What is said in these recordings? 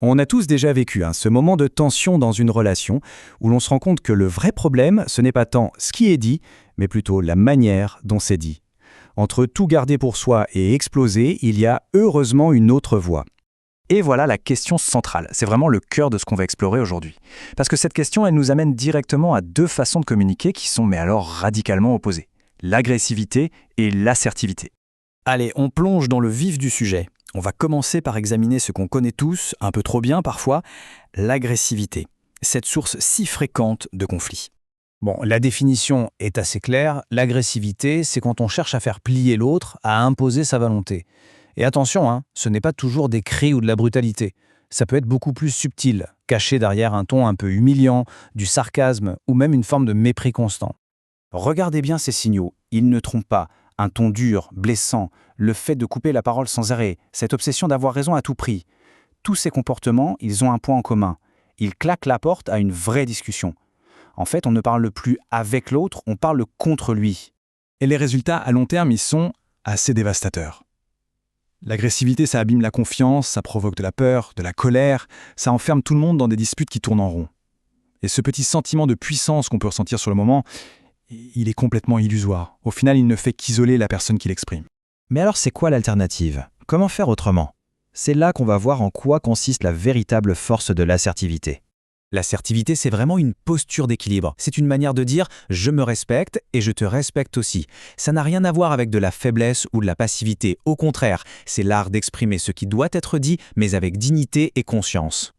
On a tous déjà vécu ce moment de tension dans une relation où l'on se rend compte que le vrai problème, ce n'est pas tant ce qui est dit, mais plutôt la manière dont c'est dit. Entre tout garder pour soi et exploser, il y a heureusement une autre voie. Et voilà la question centrale, c'est vraiment le cœur de ce qu'on va explorer aujourd'hui. Parce que cette question, elle nous amène directement à deux façons de communiquer qui sont mais alors radicalement opposées. L'agressivité et l'assertivité. Allez, on plonge dans le vif du sujet. On va commencer par examiner ce qu'on connaît tous, un peu trop bien parfois, l'agressivité, cette source si fréquente de conflits. Bon, la définition est assez claire. L'agressivité, c'est quand on cherche à faire plier l'autre, à imposer sa volonté. Et attention, ce n'est pas toujours des cris ou de la brutalité. Ça peut être beaucoup plus subtil, caché derrière un ton un peu humiliant, du sarcasme ou même une forme de mépris constant. Regardez bien ces signaux, ils ne trompent pas. Un ton dur, blessant, le fait de couper la parole sans arrêt, cette obsession d'avoir raison à tout prix. Tous ces comportements, ils ont un point en commun. Ils claquent la porte à une vraie discussion. En fait, on ne parle plus avec l'autre, on parle contre lui. Et les résultats à long terme, ils sont assez dévastateurs. L'agressivité, ça abîme la confiance, ça provoque de la peur, de la colère, ça enferme tout le monde dans des disputes qui tournent en rond. Et ce petit sentiment de puissance qu'on peut ressentir sur le moment, il est complètement illusoire. Au final, il ne fait qu'isoler la personne qui l'exprime. Mais alors c'est quoi l'alternative? Comment faire autrement? C'est là qu'on va voir en quoi consiste la véritable force de l'assertivité. L'assertivité, c'est vraiment une posture d'équilibre. C'est une manière de dire « je me respecte et je te respecte aussi ». Ça n'a rien à voir avec de la faiblesse ou de la passivité. Au contraire, c'est l'art d'exprimer ce qui doit être dit, mais avec dignité et conscience.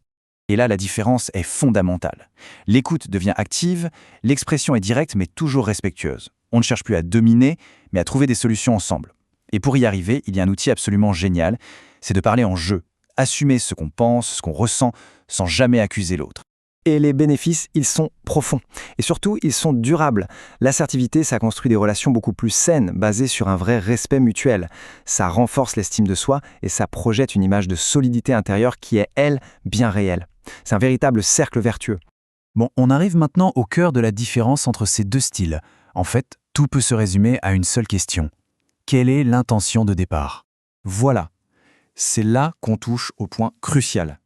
Et là, la différence est fondamentale. L'écoute devient active, l'expression est directe mais toujours respectueuse. On ne cherche plus à dominer, mais à trouver des solutions ensemble. Et pour y arriver, il y a un outil absolument génial, c'est de parler en jeu, assumer ce qu'on pense, ce qu'on ressent, sans jamais accuser l'autre. Et les bénéfices, ils sont profonds. Et surtout, ils sont durables. L'assertivité, ça construit des relations beaucoup plus saines, basées sur un vrai respect mutuel. Ça renforce l'estime de soi et ça projette une image de solidité intérieure qui est, elle, bien réelle. C'est un véritable cercle vertueux. Bon, on arrive maintenant au cœur de la différence entre ces deux styles. En fait, tout peut se résumer à une seule question. Quelle est l'intention de départ? Voilà. C'est là qu'on touche au point crucial.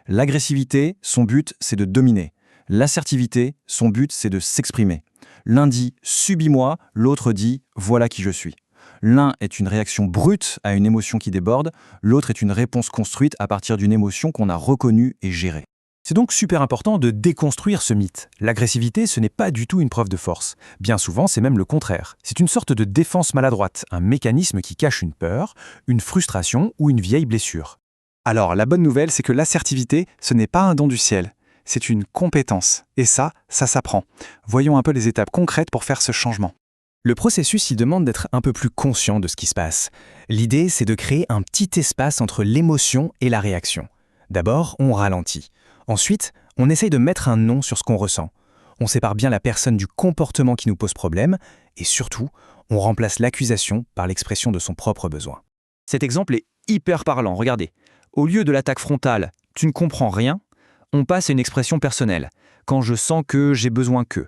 L'agressivité, son but, c'est de dominer. L'assertivité, son but, c'est de s'exprimer. L'un dit « subis-moi », l'autre dit « voilà qui je suis ». L'un est une réaction brute à une émotion qui déborde, l'autre est une réponse construite à partir d'une émotion qu'on a reconnue et gérée. C'est donc super important de déconstruire ce mythe. L'agressivité, ce n'est pas du tout une preuve de force. Bien souvent, c'est même le contraire. C'est une sorte de défense maladroite, un mécanisme qui cache une peur, une frustration ou une vieille blessure. Alors, la bonne nouvelle, c'est que l'assertivité, ce n'est pas un don du ciel. C'est une compétence. Et ça s'apprend. Voyons un peu les étapes concrètes pour faire ce changement. Le processus, il demande d'être un peu plus conscient de ce qui se passe. L'idée, c'est de créer un petit espace entre l'émotion et la réaction. D'abord, on ralentit. Ensuite, on essaye de mettre un nom sur ce qu'on ressent. On sépare bien la personne du comportement qui nous pose problème. Et surtout, on remplace l'accusation par l'expression de son propre besoin. Cet exemple est hyper parlant, regardez. Au lieu de l'attaque frontale « tu ne comprends rien », on passe à une expression personnelle « quand je sens que j'ai besoin que ».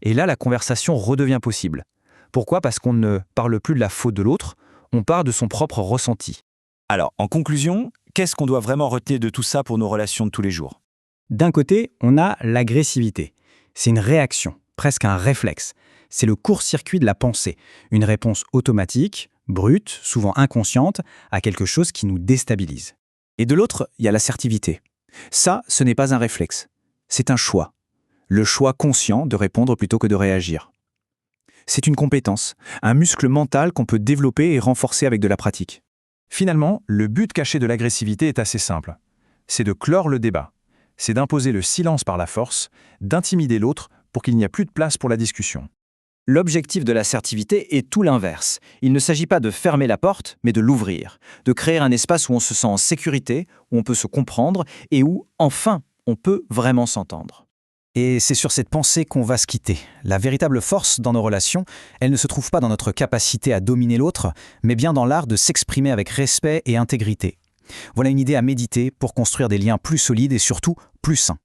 Et là, la conversation redevient possible. Pourquoi? Parce qu'on ne parle plus de la faute de l'autre, on parle de son propre ressenti. Alors, en conclusion, qu'est-ce qu'on doit vraiment retenir de tout ça pour nos relations de tous les jours? D'un côté, on a l'agressivité. C'est une réaction, presque un réflexe. C'est le court-circuit de la pensée, une réponse automatique, brute, souvent inconsciente, à quelque chose qui nous déstabilise. Et de l'autre, il y a l'assertivité. Ça, ce n'est pas un réflexe. C'est un choix. Le choix conscient de répondre plutôt que de réagir. C'est une compétence, un muscle mental qu'on peut développer et renforcer avec de la pratique. Finalement, le but caché de l'agressivité est assez simple. C'est de clore le débat. C'est d'imposer le silence par la force, d'intimider l'autre pour qu'il n'y a plus de place pour la discussion. L'objectif de l'assertivité est tout l'inverse. Il ne s'agit pas de fermer la porte, mais de l'ouvrir, de créer un espace où on se sent en sécurité, où on peut se comprendre et où, enfin, on peut vraiment s'entendre. Et c'est sur cette pensée qu'on va se quitter. La véritable force dans nos relations, elle ne se trouve pas dans notre capacité à dominer l'autre, mais bien dans l'art de s'exprimer avec respect et intégrité. Voilà une idée à méditer pour construire des liens plus solides et surtout plus sains.